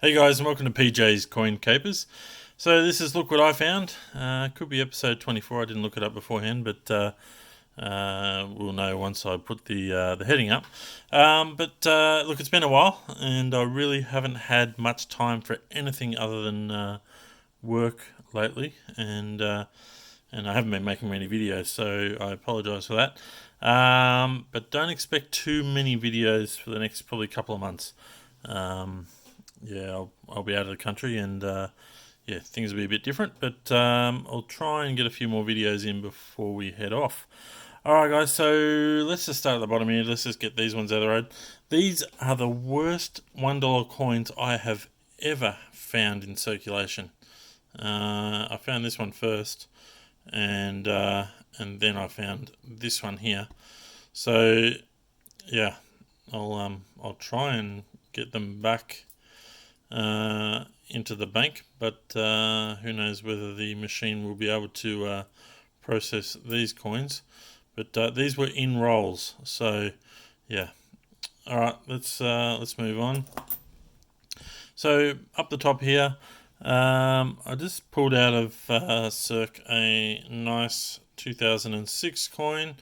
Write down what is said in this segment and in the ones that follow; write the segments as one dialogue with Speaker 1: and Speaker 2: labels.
Speaker 1: Hey guys, and welcome to PJ's Coin Capers. So this is Look What I Found. Could be episode 24. I didn't look it up beforehand, but we'll know once I put the heading up. Look, it's been a while, and I really haven't had much time for anything other than work lately, and I haven't been making many videos, so I apologise for that. But don't expect too many videos for the next probably couple of months. I'll be out of the country, and things will be a bit different, but I'll try and get a few more videos in before we head off. Alright guys, so let's just start at the bottom here. Let's just get these ones out of the road. These are the worst $1 coins I have ever found in circulation. I found this one first, and then I found this one here. So yeah, I'll try and get them back into the bank, but who knows whether the machine will be able to process these coins. But these were in rolls, so yeah. All right, let's move on. So up the top here, I just pulled out of Circ a nice 2006 coin.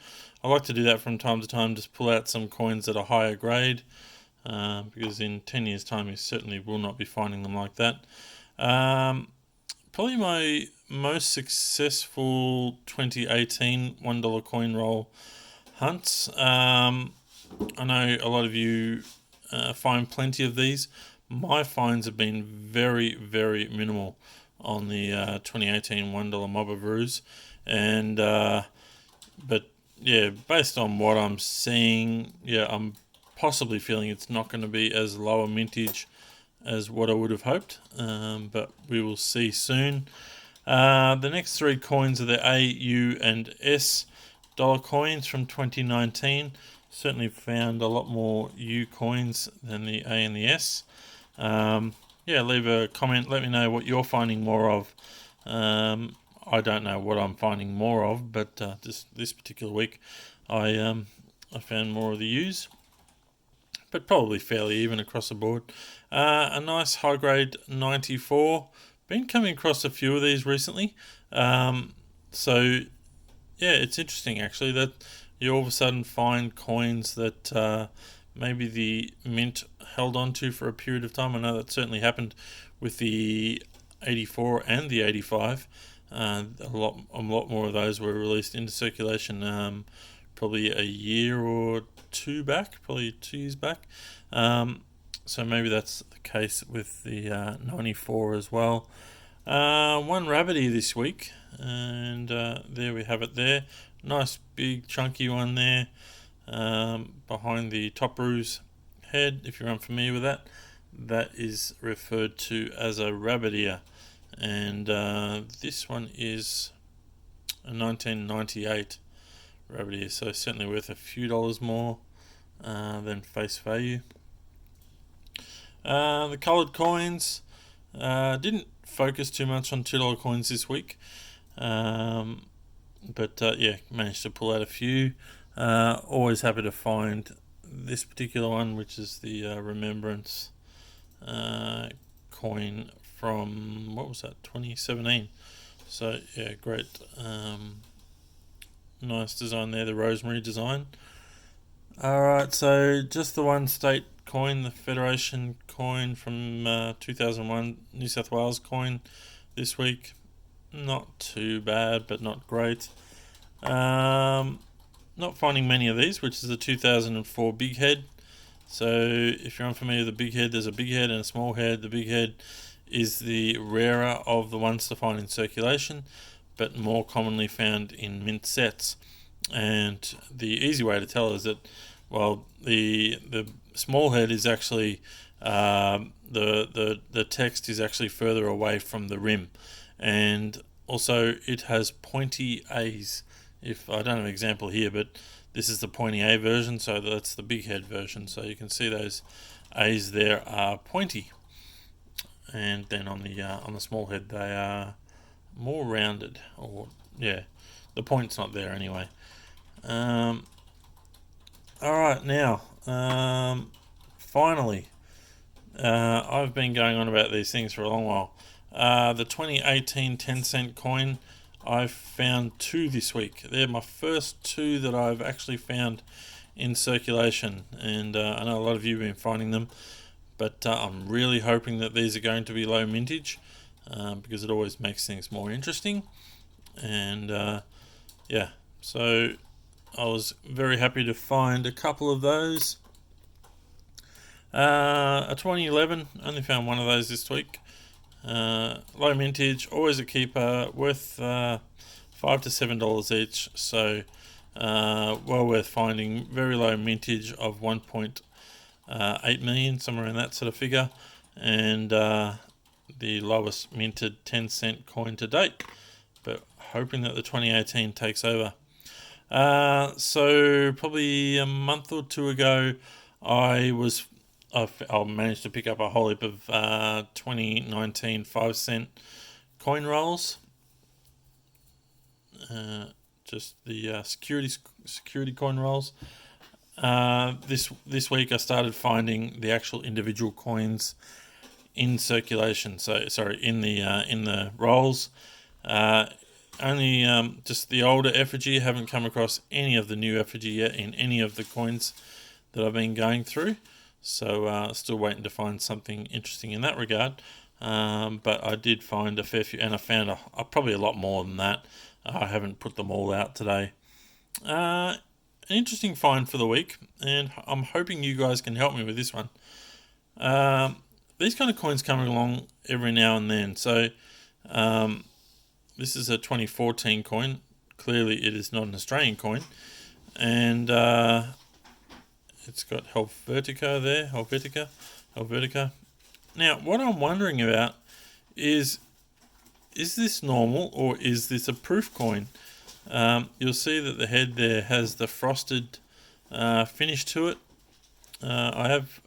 Speaker 1: I like to do that from time to time, just pull out some coins that are higher grade. Because in 10 years' time you certainly will not be finding them like that. Probably my most successful 2018 $1 coin roll hunts. I know a lot of you find plenty of these. My finds have been very, very minimal on the 2018 $1 Mob of Ruse. And but yeah, based on what I'm seeing, I'm possibly feeling it's not going to be as low a mintage as what I would have hoped, but we will see soon. The next three coins are the A, U, and S dollar coins from 2019. Certainly found a lot more U coins than the A and the S. Leave a comment. Let me know what you're finding more of. I don't know what I'm finding more of, but this particular week I found more of the U's, but probably fairly even across the board. A nice high grade 94. Been coming across a few of these recently. It's interesting actually that you all of a sudden find coins that maybe the mint held on to for a period of time. I know that certainly happened with the 84 and the 85. A lot more of those were released into circulation probably a year or two back, probably 2 years back. So maybe that's the case with the 94 as well. One rabbity this week, and there we have it there. Nice big chunky one there behind the top ruse head. If you're unfamiliar with that, that is referred to as a rabbit ear. And this one is a 1998 rabbit ear, so certainly worth a few dollars more than face value. The coloured coins didn't focus too much on $2 coins this week, managed to pull out a few. Always happy to find this particular one, which is the Remembrance coin from, what was that, 2017. So yeah, great, nice design there, the rosemary design. Alright, so just the one state coin, the Federation coin from 2001, New South Wales coin this week. Not too bad, but not great. Not finding many of these, which is the 2004 big head. So if you're unfamiliar with the big head, there's a big head and a small head. The big head is the rarer of the ones to find in circulation, but more commonly found in mint sets. And the easy way to tell is that, well, the small head is actually the text is actually further away from the rim, and also it has pointy A's. If I don't have an example here, but this is the pointy A version, so that's the big head version. So you can see those A's there are pointy, and then on the small head they are more rounded, or the point's not there anyway. Alright, now finally I've been going on about these things for a long while. The 2018 10-cent coin, I've found 2 this week. They're my first 2 that I've actually found in circulation, and I know a lot of you have been finding them, but I'm really hoping that these are going to be low mintage, because it always makes things more interesting. And yeah, so I was very happy to find a couple of those. A 2011, only found one of those this week. Low mintage, always a keeper, worth $5 to $7 each, so well worth finding. Very low mintage of 1.8 million, somewhere in that sort of figure, and the lowest minted 10-cent coin to date, but hoping that the 2018 takes over. So probably a month or 2 ago, I managed to pick up a whole heap of 2019 5-cent coin rolls. Just the security coin rolls. This week I started finding the actual individual coins in circulation. So sorry, in the rolls. Only just the older effigy. Haven't come across any of the new effigy yet in any of the coins that I've been going through. So still waiting to find something interesting in that regard. But I did find a fair few, and I found probably a lot more than that. I haven't put them all out today. An interesting find for the week, and I'm hoping you guys can help me with this one. These kind of coins come along every now and then. So this is a 2014 coin. Clearly it is not an Australian coin. And it's got Helvetica there, Helvetica. Now, what I'm wondering about is this normal or is this a proof coin? You'll see that the head there has the frosted finish to it. I have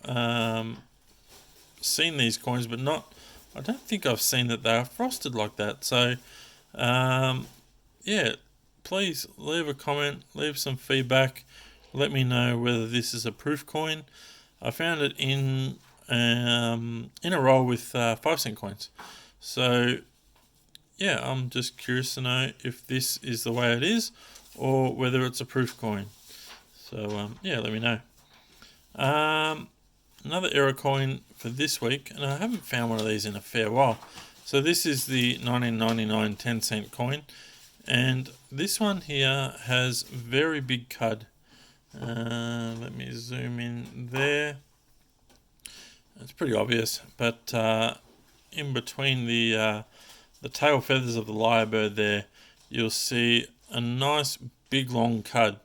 Speaker 1: seen these coins, but I don't think I've seen that they are frosted like that. So, yeah, please leave a comment, leave some feedback. Let me know whether this is a proof coin. I found it in a roll with 5-cent coins. So, yeah, I'm just curious to know if this is the way it is or whether it's a proof coin. So, yeah, let me know. Another error coin for this week, and I haven't found one of these in a fair while. So this is the 1999 10-cent coin, and this one here has very big cud. Let me zoom in there. It's pretty obvious, but in between the tail feathers of the lyrebird there, you'll see a nice big long cud.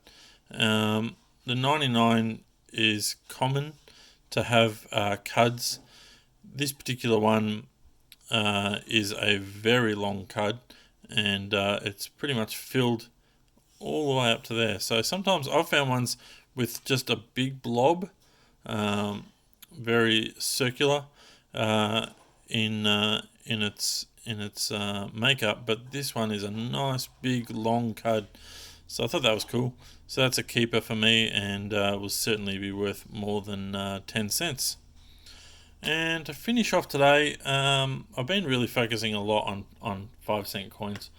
Speaker 1: The 99 is common to have cuds. This particular one is a very long cud, and it's pretty much filled all the way up to there. So sometimes I've found ones with just a big blob, very circular in its makeup, but this one is a nice big long cud. So I thought that was cool. So that's a keeper for me, and will certainly be worth more than 10 cents. And to finish off today, I've been really focusing a lot on 5-cent coins.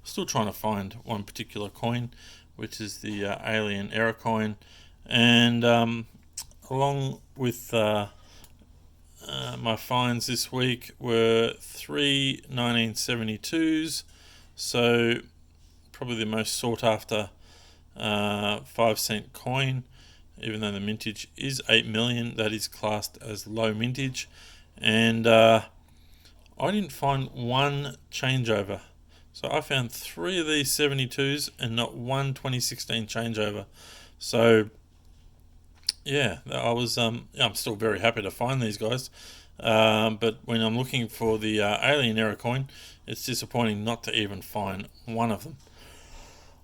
Speaker 1: Still trying to find one particular coin, which is the Alien Error coin. And along with my finds this week were 3 1972s. So probably the most sought after 5-cent coin. Even though the mintage is 8 million, that is classed as low mintage. And I didn't find one changeover. So I found 3 of these 72s and not one 2016 changeover. So yeah, I'm still very happy to find these guys. But when I'm looking for the Alien Error coin, it's disappointing not to even find one of them.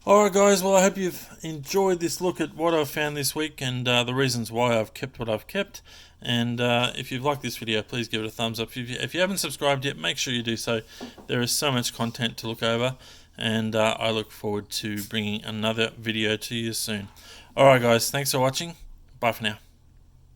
Speaker 1: Alright guys, well I hope you've enjoyed this look at what I've found this week and the reasons why I've kept what I've kept. And if you've liked this video, please give it a thumbs up. If you haven't subscribed yet, make sure you do so. There is so much content to look over, and I look forward to bringing another video to you soon. Alright guys, thanks for watching. Bye for now.